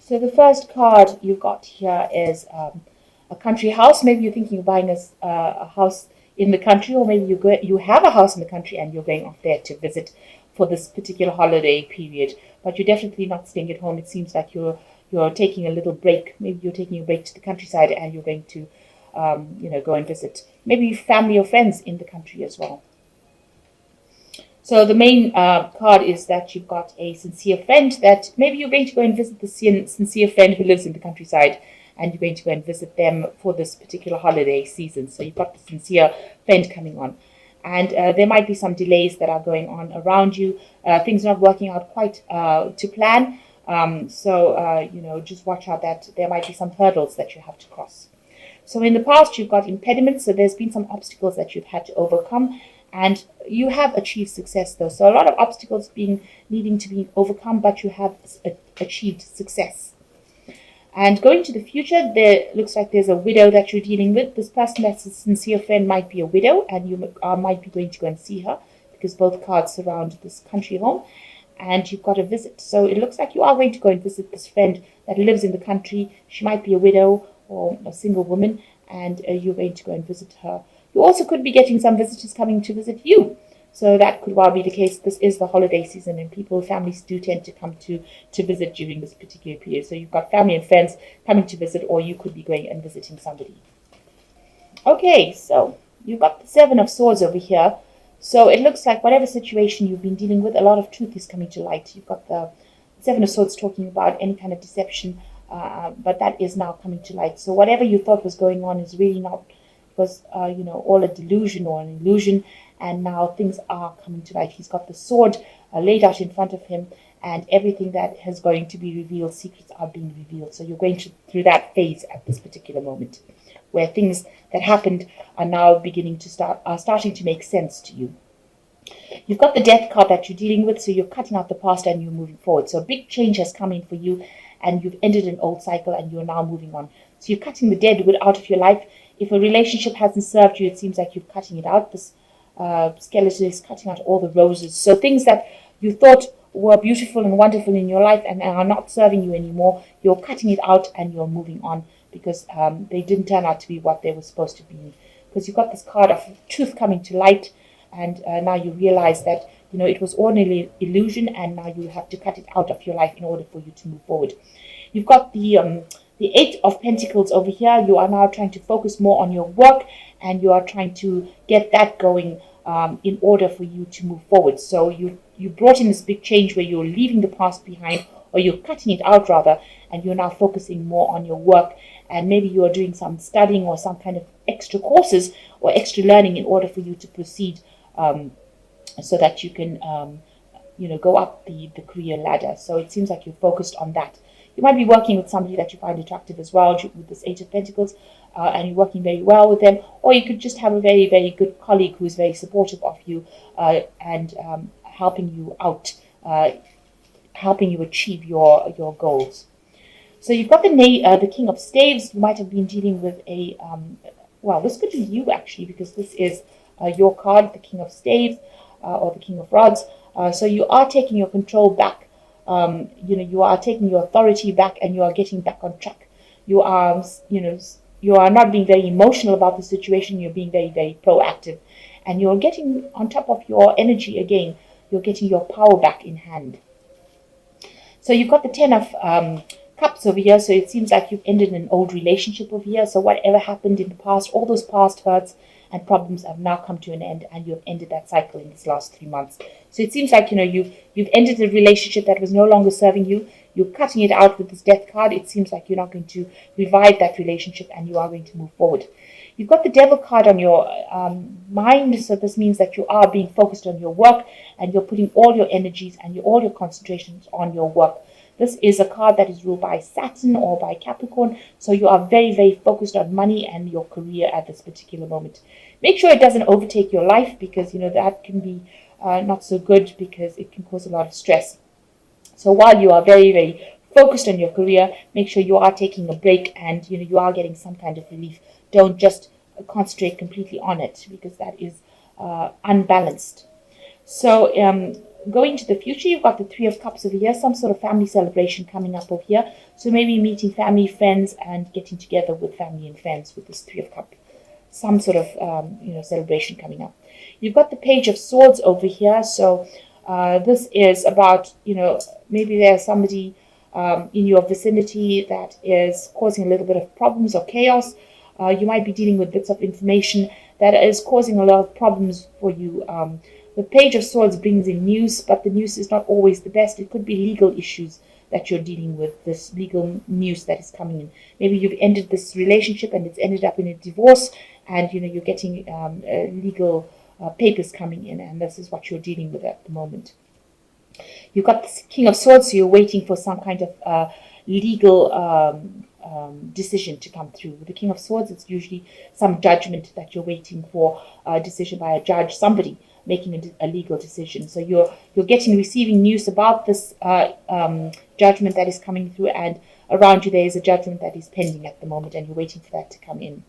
So the first card you got here is a country house. Maybe you're thinking of buying a house in the country, or maybe you have a house in the country and you're going off there to visit for this particular holiday period. But you're definitely not staying at home. It seems like you're taking a little break. Maybe you're taking a break to the countryside and you're going to go and visit maybe family or friends in the country as well. So the main card is that you've got a sincere friend, that maybe you're going to go and visit the sincere friend who lives in the countryside, and you're going to go and visit them for this particular holiday season. So you've got the sincere friend coming on. And there might be some delays that are going on around you. Things not working out quite to plan. Just watch out that there might be some hurdles that you have to cross. So in the past, you've got impediments. So there's been some obstacles that you've had to overcome. And you have achieved success, though. So a lot of obstacles needing to be overcome, but you have achieved success. And going to the future, there looks like there's a widow that you're dealing with. This person that's a sincere friend might be a widow, and you might be going to go and see her, because both cards surround this country home. And you've got a visit. So it looks like you are going to go and visit this friend that lives in the country. She might be a widow or a single woman, and you're going to go and visit her. You also could be getting some visitors coming to visit you. So that could well be the case. This is the holiday season, and families do tend to come to visit during this particular period. So you've got family and friends coming to visit, or you could be going and visiting somebody. Okay, so you've got the Seven of Swords over here. So it looks like whatever situation you've been dealing with, a lot of truth is coming to light. You've got the Seven of Swords talking about any kind of deception, but that is now coming to light. So whatever you thought was going on is really not, was all a delusion or an illusion, and now things are coming to light. He's got the sword laid out in front of him, and everything that is going to be revealed, secrets are being revealed. So you're going through that phase at this particular moment, where things that happened are now starting to make sense to you. You've got the Death card that you're dealing with, so you're cutting out the past and you're moving forward. So a big change has come in for you, and you've ended an old cycle and you're now moving on. So you're cutting the dead wood out of your life. If a relationship hasn't served you, it seems like you're cutting it out. This skeleton is cutting out all the roses. So things that you thought were beautiful and wonderful in your life and are not serving you anymore, you're cutting it out and you're moving on, because they didn't turn out to be what they were supposed to be. Because you've got this card of truth coming to light, and now you realize that it was ordinary illusion, and now you have to cut it out of your life in order for you to move forward. You've got the Eight of Pentacles over here. You are now trying to focus more on your work, and you are trying to get that going in order for you to move forward. So you brought in this big change where you're leaving the past behind, or you're cutting it out rather, and you're now focusing more on your work. And maybe you are doing some studying or some kind of extra courses or extra learning in order for you to proceed, so that you can go up the career ladder. So it seems like you're focused on that. You might be working with somebody that you find attractive as well, with this Eight of Pentacles, and you're working very well with them. Or you could just have a very, very good colleague who's very supportive of you and helping you out, helping you achieve your goals. So you've got the King of Staves. You might have been dealing with a, this could be you actually, because this is your card, the King of Staves, or the King of Rods. So you are taking your control back. You are taking your authority back, and you are getting back on track. You are not being very emotional about the situation. You're being very, very proactive, and you're getting on top of your energy again. You're getting your power back in hand. So you've got the Ten of Cups over here. So it seems like you've ended an old relationship over here. So whatever happened in the past, all those past hurts and problems have now come to an end, and you have ended that cycle in this last 3 months. So it seems like you've ended a relationship that was no longer serving you. You're cutting it out with this Death card. It seems like you're not going to revive that relationship, and you are going to move forward. You've got the Devil card on your mind, so this means that you are being focused on your work, and you're putting all your energies and all your concentrations on your work. This is a card that is ruled by Saturn or by Capricorn, so you are very, very focused on money and your career at this particular moment. Make sure it doesn't overtake your life, because that can be not so good, because it can cause a lot of stress. So while you are very, very focused on your career, make sure you are taking a break, and you are getting some kind of relief. Don't just concentrate completely on it, because that is unbalanced. So going to the future, you've got the Three of Cups over here, some sort of family celebration coming up over here. So maybe meeting family, friends, and getting together with family and friends with this Three of Cups. Some sort of celebration coming up. You've got the Page of Swords over here. So this is about, maybe there's somebody in your vicinity that is causing a little bit of problems or chaos. You might be dealing with bits of information that is causing a lot of problems for you. The Page of Swords brings in news, but the news is not always the best. It could be legal issues that you're dealing with, this legal news that is coming in. Maybe you've ended this relationship and it's ended up in a divorce, and you're getting legal papers coming in, and this is what you're dealing with at the moment. You've got the King of Swords, so you're waiting for some kind of legal decision to come through. With the King of Swords, it's usually some judgment that you're waiting for, a decision by a judge, somebody making a legal decision. So you're receiving news about this judgment that is coming through, and around you there is a judgment that is pending at the moment, and you're waiting for that to come in.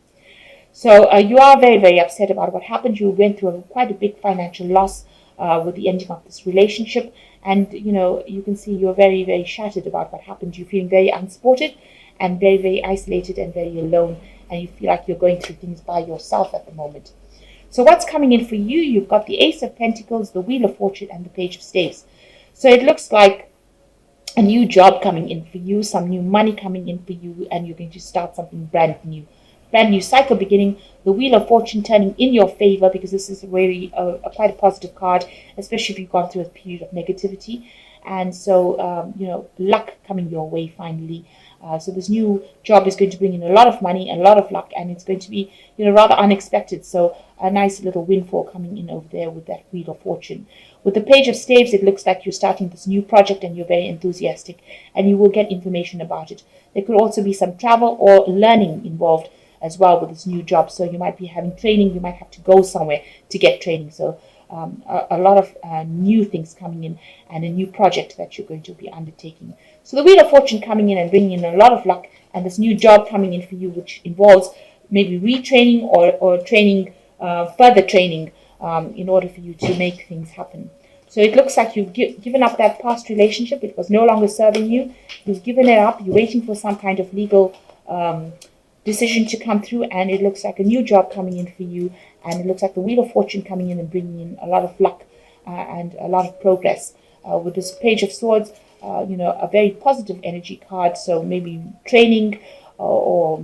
So you are very, very upset about what happened. You went through quite a big financial loss with the ending of this relationship, and you can see you're very, very shattered about what happened. You're feeling very unsupported and very, very isolated and very alone, and you feel like you're going through things by yourself at the moment. So what's coming in for you? You've got the Ace of Pentacles, the Wheel of Fortune, and the Page of Staves. So it looks like a new job coming in for you, some new money coming in for you, and you're going to start something brand new cycle beginning. The Wheel of Fortune turning in your favor, because this is really quite a positive card, especially if you've gone through a period of negativity. And so, luck coming your way finally. So this new job is going to bring in a lot of money and a lot of luck, and it's going to be, rather unexpected. So a nice little windfall coming in over there with that Wheel of Fortune. With the Page of Staves, it looks like you're starting this new project and you're very enthusiastic, and you will get information about it. There could also be some travel or learning involved as well with this new job. So you might be having training, you might have to go somewhere to get training. So a lot of new things coming in, and a new project that you're going to be undertaking. So the Wheel of Fortune coming in and bringing in a lot of luck, and this new job coming in for you, which involves maybe retraining or training, further training in order for you to make things happen. So it looks like you've given up that past relationship. It was no longer serving you. You've given it up. You're waiting for some kind of legal decision to come through, and it looks like a new job coming in for you, and it looks like the Wheel of Fortune coming in and bringing in a lot of luck and a lot of progress. With this Page of Swords, a very positive energy card, so maybe training or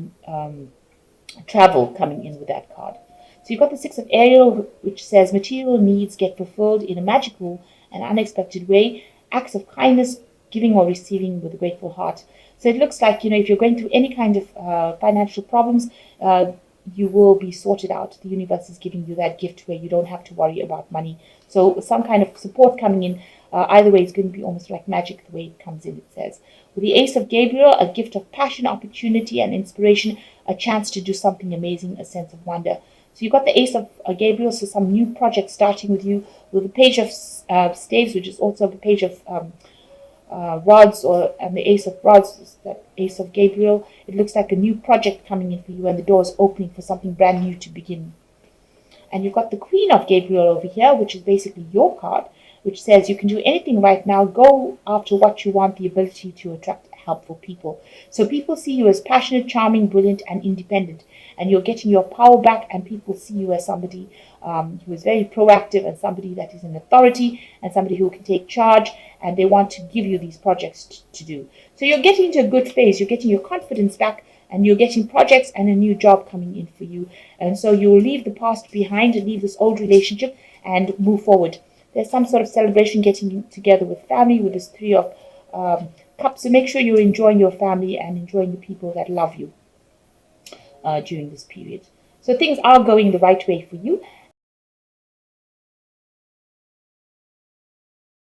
travel coming in with that card. So you've got the Six of Ariel, which says material needs get fulfilled in a magical and unexpected way, acts of kindness, giving or receiving with a grateful heart. So it looks like, if you're going through any kind of financial problems, you will be sorted out. The universe is giving you that gift where you don't have to worry about money. So some kind of support coming in, either way, it's going to be almost like magic the way it comes in, it says. With the Ace of Gabriel, a gift of passion, opportunity, and inspiration, a chance to do something amazing, a sense of wonder. So you've got the Ace of Gabriel, so some new project starting with you. With the Page of Staves, which is also the Page of Rods, and the Ace of Rods, that Ace of Gabriel, it looks like a new project coming in for you, and the door is opening for something brand new to begin. And you've got the Queen of Gabriel over here, which is basically your card, which says you can do anything right now. Go after what you want, the ability to attract helpful people. So people see you as passionate, charming, brilliant, and independent, and you're getting your power back, and people see you as somebody who is very proactive, and somebody that is in authority, and somebody who can take charge, and they want to give you these projects to do. So you're getting into a good phase. You're getting your confidence back, and you're getting projects and a new job coming in for you. And so you will leave the past behind and leave this old relationship and move forward. There's some sort of celebration getting together with family with this Three of Cups. So make sure you're enjoying your family and enjoying the people that love you during this period. So things are going the right way for you.